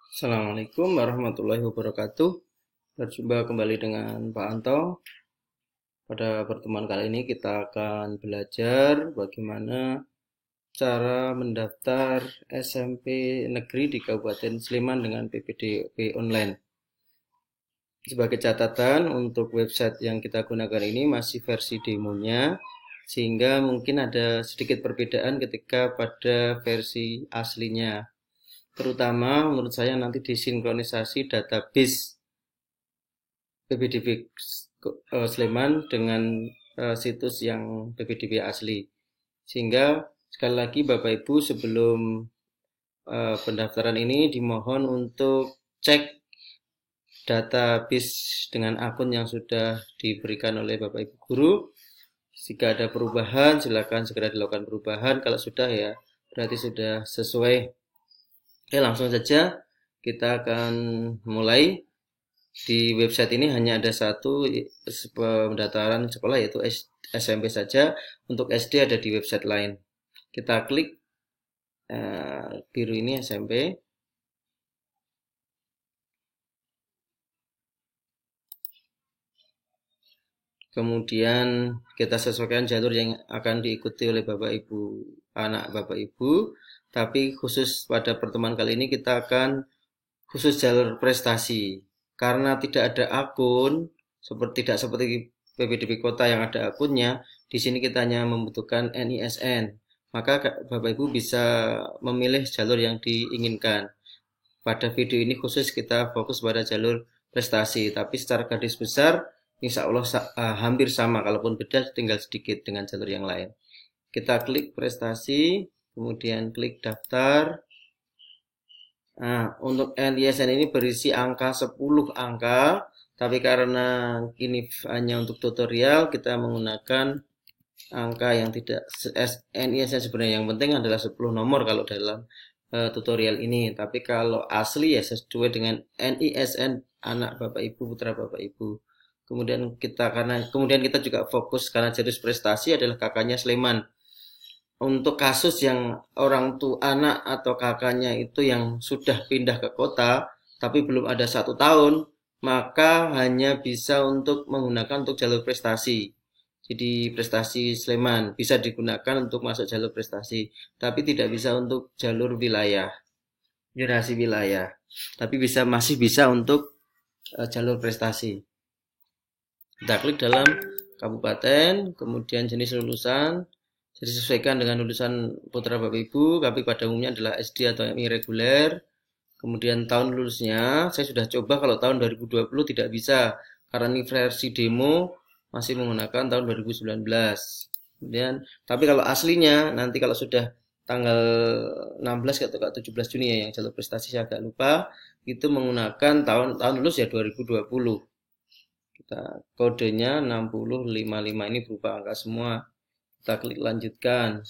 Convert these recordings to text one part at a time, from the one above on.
Assalamualaikum warahmatullahi wabarakatuh. Berjumpa kembali dengan Pak Anto. Pada pertemuan kali ini kita akan belajar bagaimana cara mendaftar SMP negeri di Kabupaten Sleman dengan PPDB online. Sebagai catatan, untuk website yang kita gunakan ini masih versi demonya, sehingga mungkin ada sedikit perbedaan ketika pada versi aslinya. Terutama menurut saya nanti disinkronisasi database PPDB Sleman dengan situs yang PPDB asli. Sehingga sekali lagi Bapak Ibu sebelum pendaftaran ini dimohon untuk cek database dengan akun yang sudah diberikan oleh Bapak Ibu guru. Jika ada perubahan silakan segera dilakukan perubahan. Kalau sudah ya berarti sudah sesuai. Oke, langsung saja kita akan mulai. Di website ini hanya ada satu pendaftaran sekolah yaitu SMP saja. Untuk SD ada di website lain. Kita klik biru ini SMP. Kemudian kita sesuaikan jalur yang akan diikuti oleh Bapak Ibu, anak Bapak Ibu. Tapi khusus pada pertemuan kali ini kita akan khusus jalur prestasi. Karena tidak ada akun, tidak seperti PPDB Kota yang ada akunnya, di sini kita hanya membutuhkan NISN. Maka Bapak Ibu bisa memilih jalur yang diinginkan. Pada video ini khusus kita fokus pada jalur prestasi, tapi secara garis besar insya Allah hampir sama, kalaupun beda tinggal sedikit dengan jalur yang lain. Kita klik prestasi, kemudian klik daftar. Nah, untuk NISN ini berisi angka 10 angka, tapi karena ini hanya untuk tutorial, kita menggunakan angka yang tidak NISN. Sebenarnya yang penting adalah 10 nomor kalau dalam tutorial ini. Tapi kalau asli ya sesuai dengan NISN anak Bapak Ibu, putra Bapak Ibu. Kemudian kita juga fokus karena jalur prestasi adalah kakaknya Sleman. Untuk kasus yang orang tua anak atau kakaknya itu yang sudah pindah ke kota tapi belum ada 1 tahun, maka hanya bisa untuk menggunakan untuk jalur prestasi. Jadi prestasi Sleman bisa digunakan untuk masuk jalur prestasi, tapi tidak bisa untuk jalur wilayah, zonasi wilayah. Tapi masih bisa untuk jalur prestasi. Kita klik dalam kabupaten, kemudian jenis lulusan, jadi sesuaikan dengan lulusan putra Bapak Ibu, tapi pada umumnya adalah SD atau MI reguler. Kemudian tahun lulusnya, saya sudah coba kalau tahun 2020 tidak bisa, karena ini versi demo masih menggunakan tahun 2019. Kemudian, tapi kalau aslinya nanti kalau sudah tanggal 16 atau 17 Juni ya, yang jalur prestasi saya agak lupa, itu menggunakan tahun lulus ya 2020. Kita kodenya 6055 ini berupa angka semua. Kita klik lanjutkan.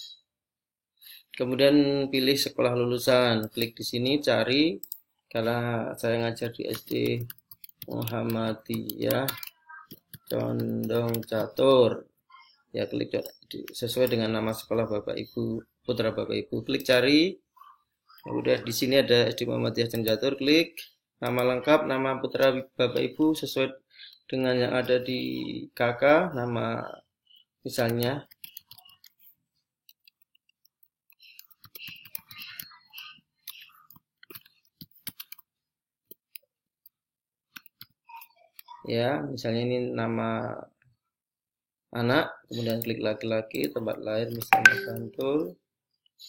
Kemudian pilih sekolah lulusan. Klik di sini cari. Karena saya ngajar di SD Muhammadiyah Condong Catur. Ya klik sesuai dengan nama sekolah Bapak Ibu, putra Bapak Ibu. Klik cari. Kemudian di sini ada SD Muhammadiyah Condong Catur. Klik nama lengkap, nama putra Bapak Ibu sesuai dengan yang ada di KK, nama misalnya ya, misalnya ini nama anak, kemudian klik laki-laki, tempat lahir misalnya Bantul,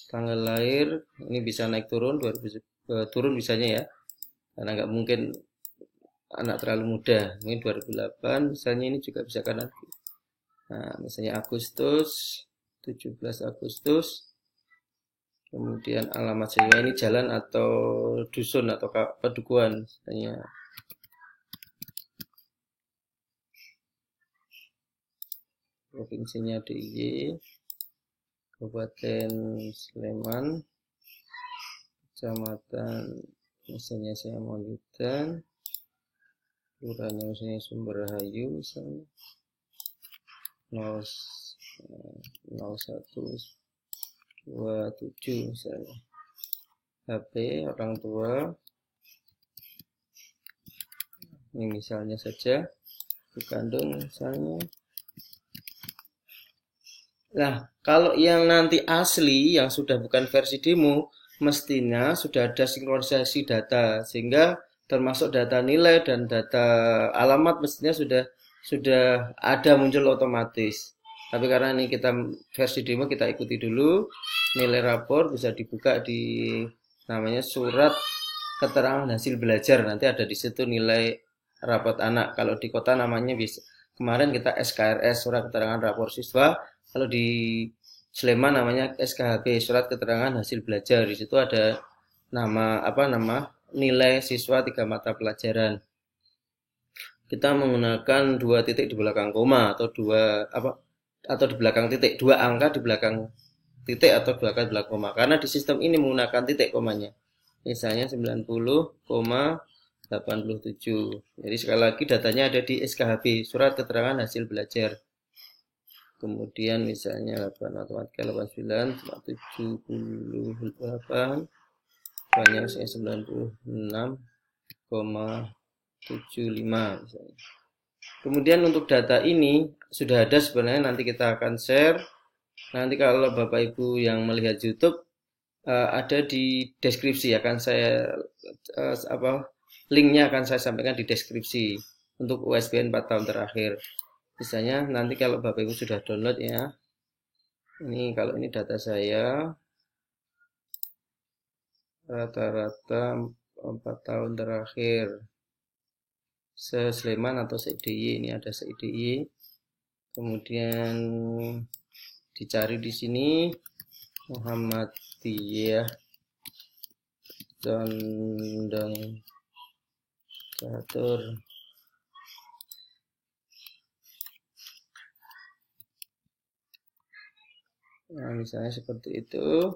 tanggal lahir ini bisa naik turun 2000, turun bisanya ya, karena nggak mungkin anak terlalu muda. Ini 2008 misalnya, ini juga bisa kan. Nah, misalnya Agustus, 17 Agustus. Kemudian alamat saya ini jalan atau dusun atau pedukuhan misalnya. Provinsinya DIY, Kabupaten Sleman, Kecamatan misalnya saya Maulidan, kelurahannya misalnya Sumberrahayu misalnya 0127 misalnya. HP orang tua Ini misalnya saja dikandung misalnya. Nah, kalau yang nanti asli yang sudah bukan versi demo, mestinya sudah ada sinkronisasi data sehingga termasuk data nilai dan data alamat mestinya sudah ada muncul otomatis. Tapi karena ini kita versi demo, kita ikuti dulu. Nilai rapor bisa dibuka di namanya surat keterangan hasil belajar. Nanti ada di situ nilai rapot anak. Kalau di kota namanya bisa, kemarin kita SKRS, surat keterangan rapor siswa. Kalau di Sleman namanya SKHB, surat keterangan hasil belajar. Di situ ada nama nilai siswa 3 mata pelajaran. Kita menggunakan 2 titik di belakang koma atau di belakang titik, 2 angka di belakang titik atau belakang koma. Karena di sistem ini menggunakan titik komanya. Misalnya 90,87. Jadi sekali lagi datanya ada di SKHB, surat keterangan hasil belajar. Kemudian misalnya 8 matematika 89 78 banyak saya 96,75 misalnya. Kemudian untuk data ini sudah ada sebenarnya, nanti kita akan share. Nanti kalau Bapak Ibu yang melihat YouTube ada di deskripsi, akan saya linknya akan saya sampaikan di deskripsi untuk USBN 4 tahun terakhir. Misalnya nanti kalau Bapak Ibu sudah download ya. Ini kalau ini data saya rata-rata 4 tahun terakhir. Se-Sleman atau se-IDY, ini ada se-IDY. Kemudian dicari di sini Muhammadiyah Condong Catur. Nah, misalnya seperti itu.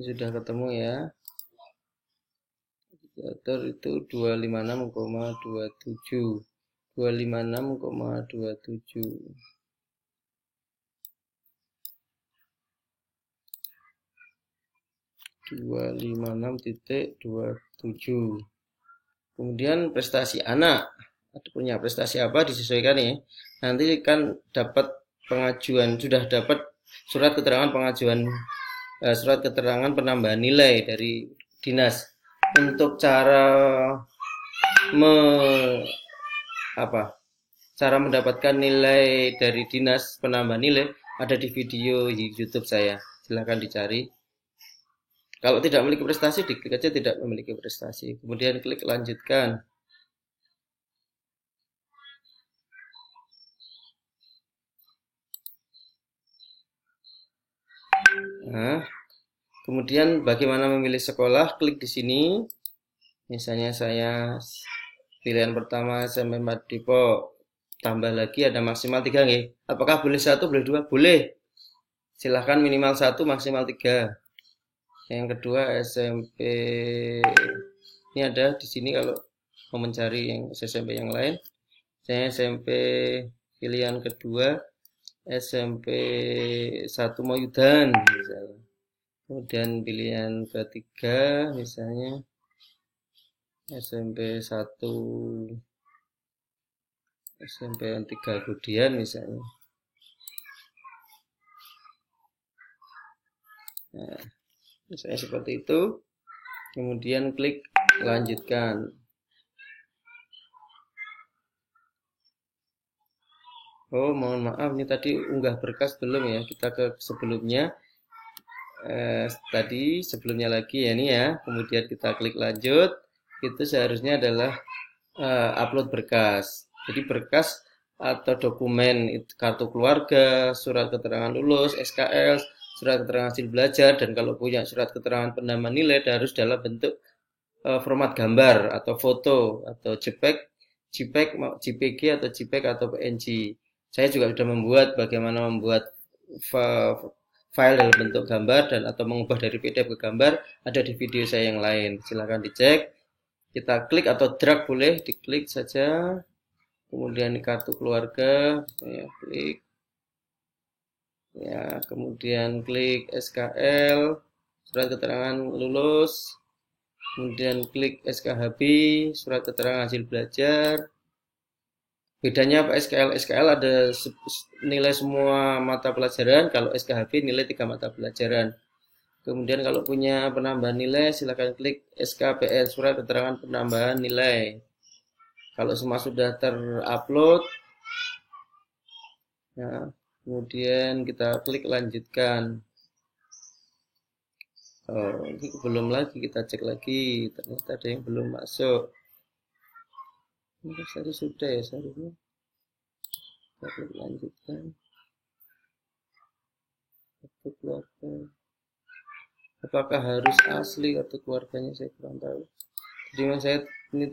Sudah ketemu ya. Catur itu 256,27. 256,27. 256,27. Kemudian prestasi anak, punya prestasi apa disesuaikan ya. Nanti kan dapat pengajuan, sudah dapat surat keterangan pengajuan, surat keterangan penambahan nilai dari dinas. Untuk cara mendapatkan nilai dari dinas penambahan nilai ada di video YouTube saya. Silahkan dicari. Kalau tidak memiliki prestasi, diklik aja tidak memiliki prestasi. Kemudian klik lanjutkan. Nah, kemudian bagaimana memilih sekolah? Klik di sini. Misalnya saya pilihan pertama SMP 4 Depok. Tambah lagi ada maksimal 3 nih. Apakah boleh 1, boleh 2? Boleh. Silahkan minimal 1, maksimal 3. Yang kedua SMP, ini ada di sini kalau mau mencari yang SMP yang lain. Saya SMP pilihan kedua SMP 1 Moyudan misalnya. Kemudian pilihan ketiga misalnya SMP 1 SMP 3 Gudian misalnya. Nah, misalnya seperti itu. Kemudian klik lanjutkan. Oh, mohon maaf, ini tadi unggah berkas belum ya. Kita ke sebelumnya. Tadi sebelumnya lagi ya ini ya. Kemudian kita klik lanjut. Itu seharusnya adalah upload berkas. Jadi berkas atau dokumen kartu keluarga, surat keterangan lulus, SKL, surat keterangan hasil belajar, dan kalau punya surat keterangan penambahan nilai harus dalam bentuk format gambar atau foto atau JPG atau JPEG atau PNG. Saya juga sudah membuat bagaimana membuat file dalam bentuk gambar dan atau mengubah dari PDF ke gambar, ada di video saya yang lain. Silahkan dicek. Kita klik atau drag boleh, diklik saja. Kemudian kartu keluarga, saya klik. Ya, kemudian klik SKL, surat keterangan lulus. kemudian klik SKHB, surat keterangan hasil belajar. Bedanya apa SKL? SKL ada nilai semua mata pelajaran, kalau SKHB nilai 3 mata pelajaran. Kemudian kalau punya penambahan nilai, silakan klik SKPN, surat keterangan penambahan nilai. Kalau semua sudah terupload, ya, kemudian kita klik lanjutkan. Oh, ini belum lagi, kita cek lagi, ternyata ada yang belum masuk. Ini sudah ya seharusnya. Kita klik lanjutkan. Kartu keluarga. Apakah harus asli kartu keluarganya? Saya kurang tahu. Jadi saya ini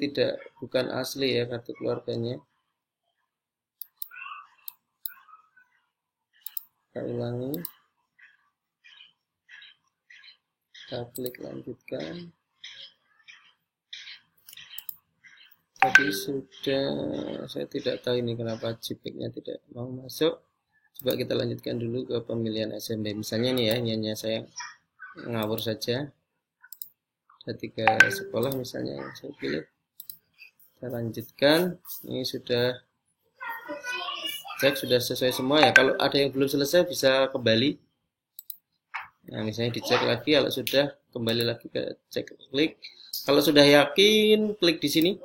bukan asli ya kartu keluarganya. Kita ulangi. Kita klik lanjutkan. Tadi sudah, saya tidak tahu ini kenapa JPEG-nya tidak mau masuk. Coba kita lanjutkan dulu ke pemilihan SMB. Misalnya nih ya, ini hanya saya ngawur saja. Ada 3 sekolah misalnya yang saya pilih. Kita lanjutkan. Ini sudah cek, sudah sesuai semua ya. Kalau ada yang belum selesai bisa kembali. Nah, misalnya dicek lagi, kalau sudah kembali lagi ke cek, klik. Kalau sudah yakin, klik di sini.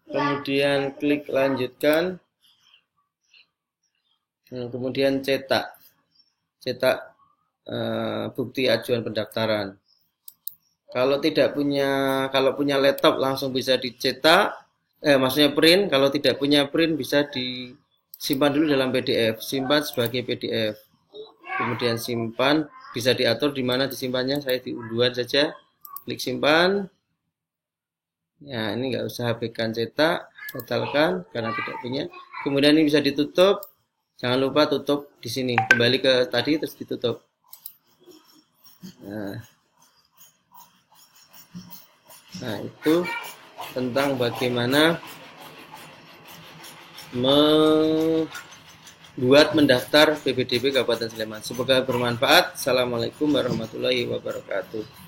Kemudian klik lanjutkan. Kemudian cetak bukti ajuan pendaftaran. Kalau punya laptop langsung bisa dicetak, maksudnya print. Kalau tidak punya print bisa disimpan dulu dalam PDF, simpan sebagai PDF. Kemudian simpan, bisa diatur di mana disimpannya. Saya di unduhan saja, klik simpan. Ya, ini nggak usah habiskan cetak, batalkan karena tidak punya. Kemudian ini bisa ditutup. Jangan lupa tutup di sini. Kembali ke tadi terus ditutup. Nah, itu tentang bagaimana mendaftar PPDB Kabupaten Sleman. Semoga bermanfaat. Assalamualaikum warahmatullahi wabarakatuh.